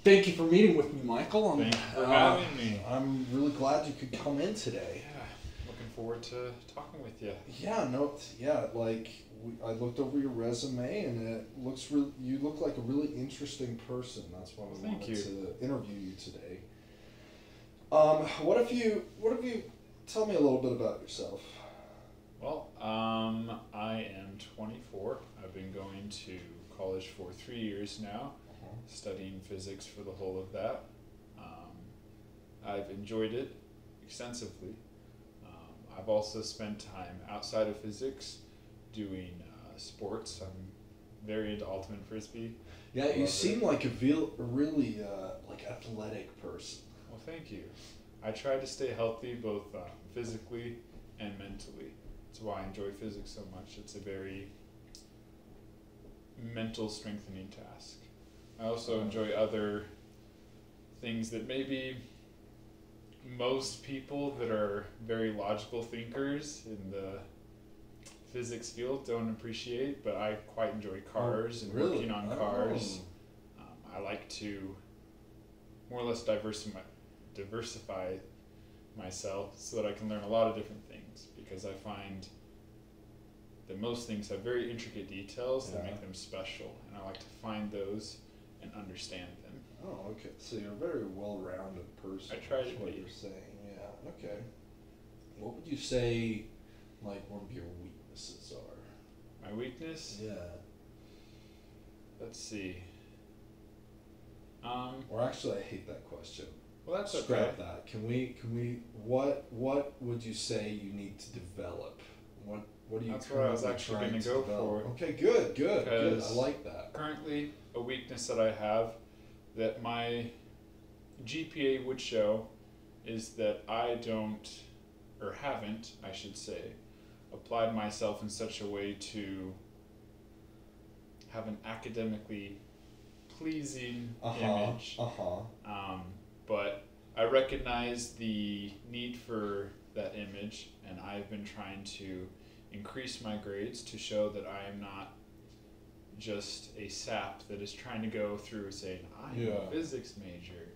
Thank you for meeting with me, Michael. Thank you for having me. I'm really glad you could come in today. Yeah, looking forward to talking with you. Yeah, no, yeah, I looked over your resume and it looks you look like a really interesting person. That's why we wanted to interview you today. What if you tell me a little bit about yourself? Well, I am 24. I've been going to college for 3 years now, studying physics for the whole of that. I've enjoyed it extensively. I've also spent time outside of physics doing sports. I'm very into ultimate frisbee. Yeah, you seem like a really athletic person. Well, thank you. I try to stay healthy both physically and mentally. That's why I enjoy physics so much. It's a very mental strengthening task. I also enjoy other things that maybe most people that are very logical thinkers in the physics field don't appreciate, but I quite enjoy cars and working on cars. I like to more or less diversify myself so that I can learn a lot of different things, because I find that most things have very intricate details that make them special, and I like to find those and understand them. Oh, okay. So you're a very well-rounded person. I try to be. What you're saying, yeah. Okay. What would you say, like, one of your weaknesses are? My weakness? Yeah. Let's see. Or actually, I hate that question. Well, that's okay. Scrap that. Can we? What would you say you need to develop? What do you? That's what I was actually going to go for. Okay, good. I like that. Currently, a weakness that I have that my GPA would show is that I don't, or haven't, I should say, applied myself in such a way to have an academically pleasing image. But I recognize the need for that image, and I've been trying to increase my grades to show that I am not just a sap that is trying to go through saying, I'm a physics major.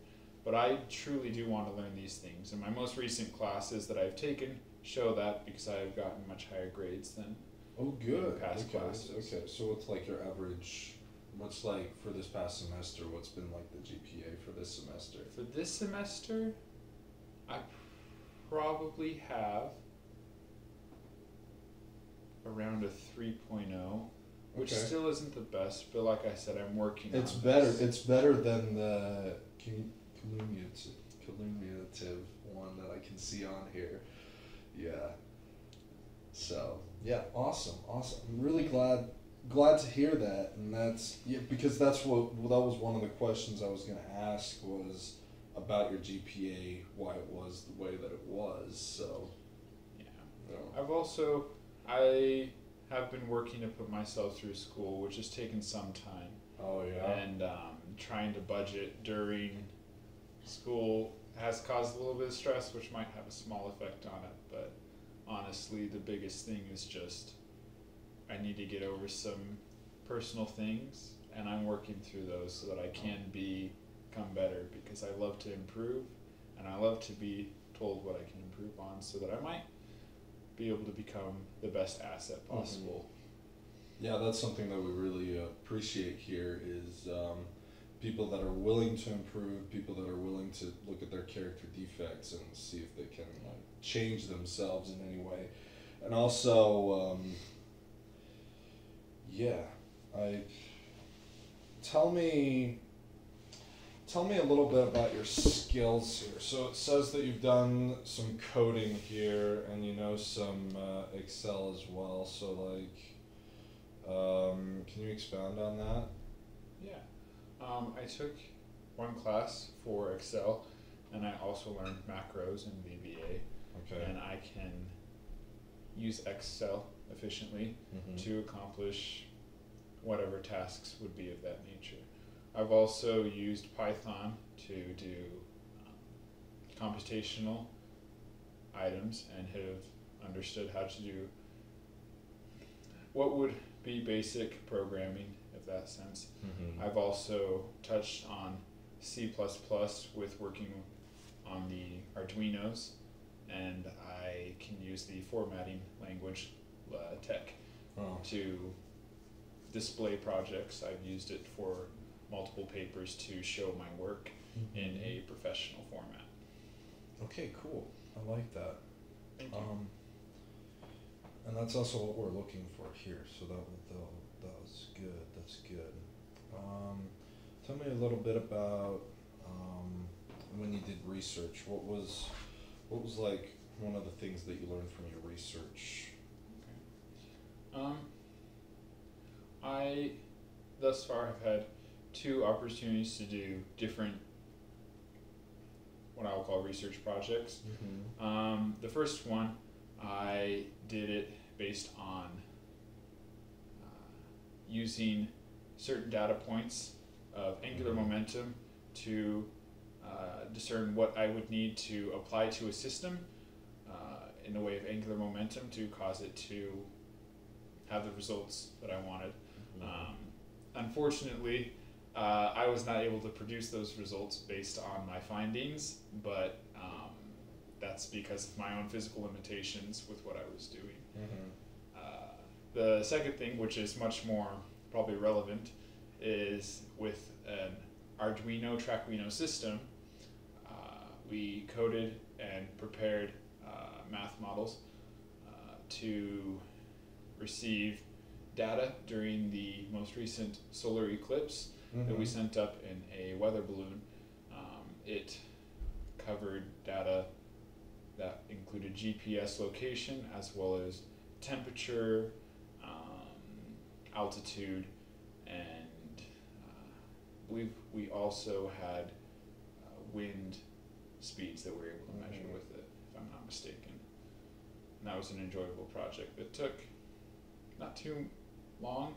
But I truly do want to learn these things. And my most recent classes that I've taken show that, because I have gotten much higher grades than past classes. Okay, so what's like your average, what's like for this past semester, what's been like the GPA for this semester? For this semester, I probably have around a 3.0, which still isn't the best, but like I said, I'm working on it. It's better than the cumulative one that I can see on here. Yeah. So, yeah, awesome. I'm really glad to hear that, and that's because that was one of the questions I was going to ask, was about your GPA, why it was the way that it was. So, yeah. I have been working to put myself through school, which has taken some time. Oh, yeah. And trying to budget during school has caused a little bit of stress, which might have a small effect on it. But honestly, the biggest thing is just I need to get over some personal things, and I'm working through those so that I can become better, because I love to improve, and I love to be told what I can improve on so that I might be able to become the best asset possible. Yeah, that's something that we really appreciate here is people that are willing to improve, people that are willing to look at their character defects and see if they can change themselves in any way. And also, tell me a little bit about your skills here. So it says that you've done some coding here and you know some Excel as well. So can you expound on that? Yeah. I took one class for Excel, and I also learned macros and VBA. Okay. And I can use Excel efficiently to accomplish whatever tasks would be of that nature. I've also used Python to do computational items and have understood how to do what would be basic programming, if that sense. Mm-hmm. I've also touched on C++ with working on the Arduinos, and I can use the formatting language tech Oh. to display projects. I've used it for multiple papers to show my work in a professional format. Okay, cool. I like that. Thank you. And that's also what we're looking for here. So that was good. That's good. Tell me a little bit about when you did research. What was like one of the things that you learned from your research? I thus far have had 2 opportunities to do different, what I will call research projects. The first one, I did it based on using certain data points of angular momentum to discern what I would need to apply to a system in the way of angular momentum to cause it to have the results that I wanted. Unfortunately, I was not able to produce those results based on my findings, but that's because of my own physical limitations with what I was doing. The second thing, which is much more probably relevant, is with an Arduino Tracuino system. We coded and prepared math models to receive data during the most recent solar eclipse that we sent up in a weather balloon. It covered data that included GPS location as well as temperature, altitude, and I believe we also had wind speeds that we were able to measure with it, if I'm not mistaken. And that was an enjoyable project that took not too long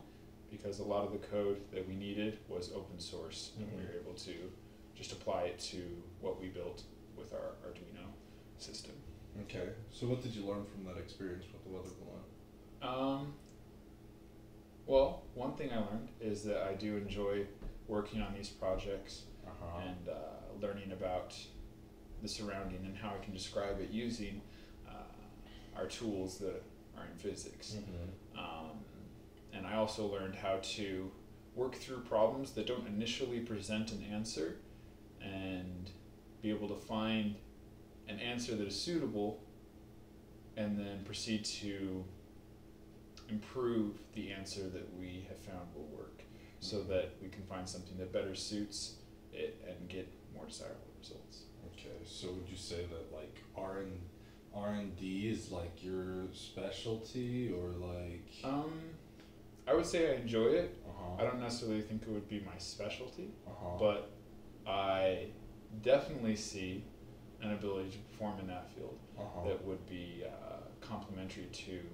because a lot of the code that we needed was open source, and we were able to just apply it to what we built with our Arduino system. Okay, so what did you learn from that experience with the weather balloon? Well, one thing I learned is that I do enjoy working on these projects and learning about the surrounding and how I can describe it using our tools that are in physics. And I also learned how to work through problems that don't initially present an answer and be able to find an answer that is suitable and then proceed to improve the answer that we have found will work so that we can find something that better suits it and get more desirable results. Okay, so would you say that like R&D is like your specialty, or like? I would say I enjoy it. I don't necessarily think it would be my specialty, but I definitely see an ability to perform in that field that would be complementary to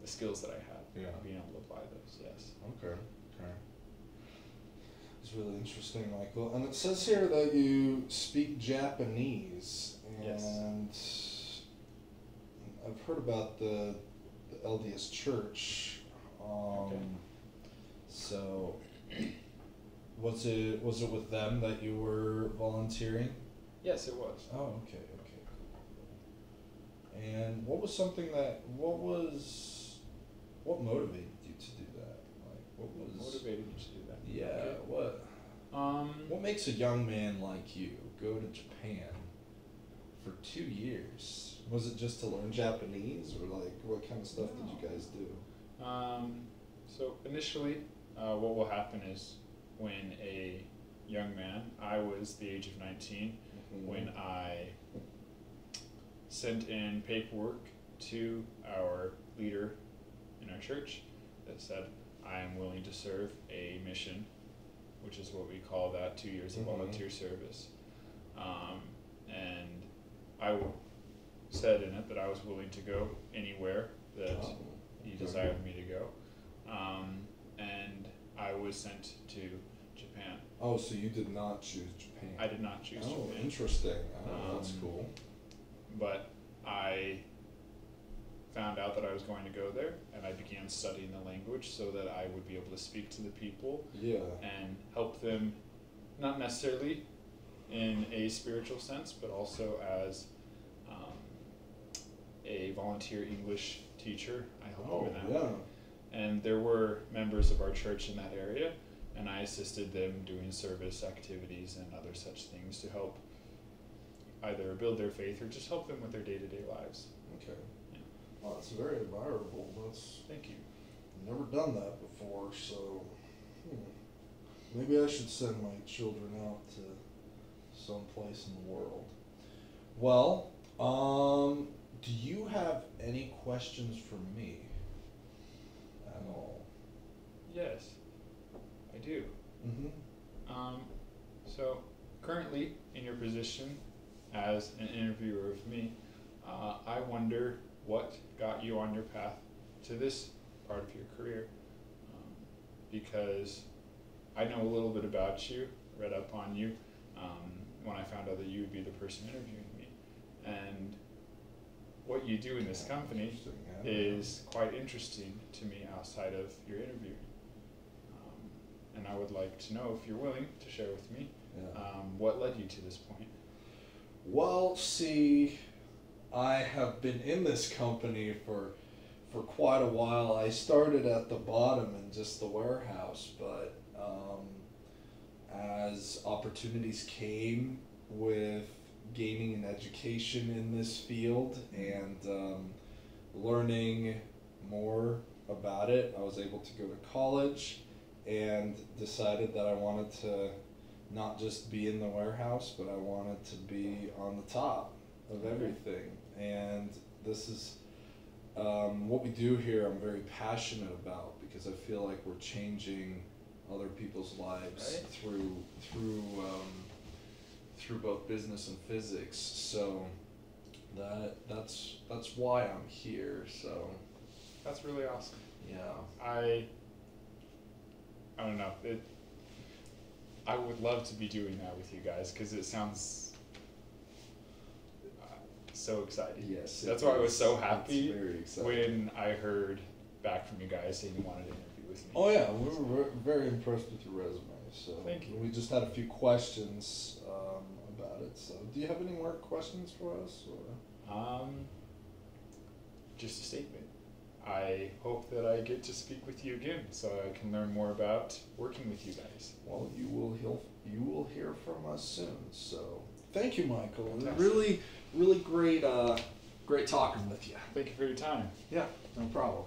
the skills that I have, being able to apply those, yes. Okay. It's really interesting, Michael. And it says here that you speak Japanese, and I've heard about the LDS Church. So was it with them that you were volunteering? Yes, it was. Oh, okay, cool. And what motivated you to do that? Like, what motivated you to do that? Yeah, okay. What makes a young man like you go to Japan for 2 years? Was it just to learn Japanese, or like what kind of stuff did you guys do? So initially, what will happen is when a young man, I was the age of 19, when I sent in paperwork to our leader in our church that said, I am willing to serve a mission, which is what we call that 2 years of volunteer service. And I said in it that I was willing to go anywhere that he desired me to go. And I was sent to Japan. Oh, so you did not choose Japan? I did not choose Japan. Oh, interesting. That's cool. But I found out that I was going to go there, and I began studying the language so that I would be able to speak to the people Yeah. and help them, not necessarily in a spiritual sense, but also as a volunteer English teacher. I helped Oh, them in that yeah. way. And there were members of our church in that area, and I assisted them doing service activities and other such things to help either build their faith or just help them with their day-to-day lives. Okay. Yeah. Well, that's very admirable. That's Thank you. never done that before, so maybe I should send my children out to some place in the world. Well, do you have any questions for me at all? Yes, I do. Mm-hmm. So currently in your position as an interviewer of me, I wonder what got you on your path to this part of your career, because I know a little bit about you, read up on you, when I found out that you would be the person interviewing me, and what you do in this company Interesting, yeah. is quite interesting to me outside of your interviewing. And I would like to know if you're willing to share with me Yeah. what led you to this point. Well, see, I have been in this company for quite a while. I started at the bottom in just the warehouse, but as opportunities came with gaining an education in this field and learning more about it, I was able to go to college and decided that I wanted to not just be in the warehouse, but I wanted to be on the top of everything. And this is what we do here. I'm very passionate about because I feel like we're changing other people's lives Right. through both business and physics. So that's why I'm here. So That's really awesome. yeah. I don't know. I would love to be doing that with you guys because it sounds so exciting. Yes. That's why I was so happy It's very exciting. when I heard back from you guys saying you wanted to interview with me. Oh yeah, we were very impressed with your resume. So Thank you. We just had a few questions about it. So do you have any more questions for us? Or? Just a statement. I hope that I get to speak with you again so I can learn more about working with you guys. Well, you will hear from us soon. So thank you, Michael. Fantastic. Really great talking with you. Thank you for your time. Yeah, no problem.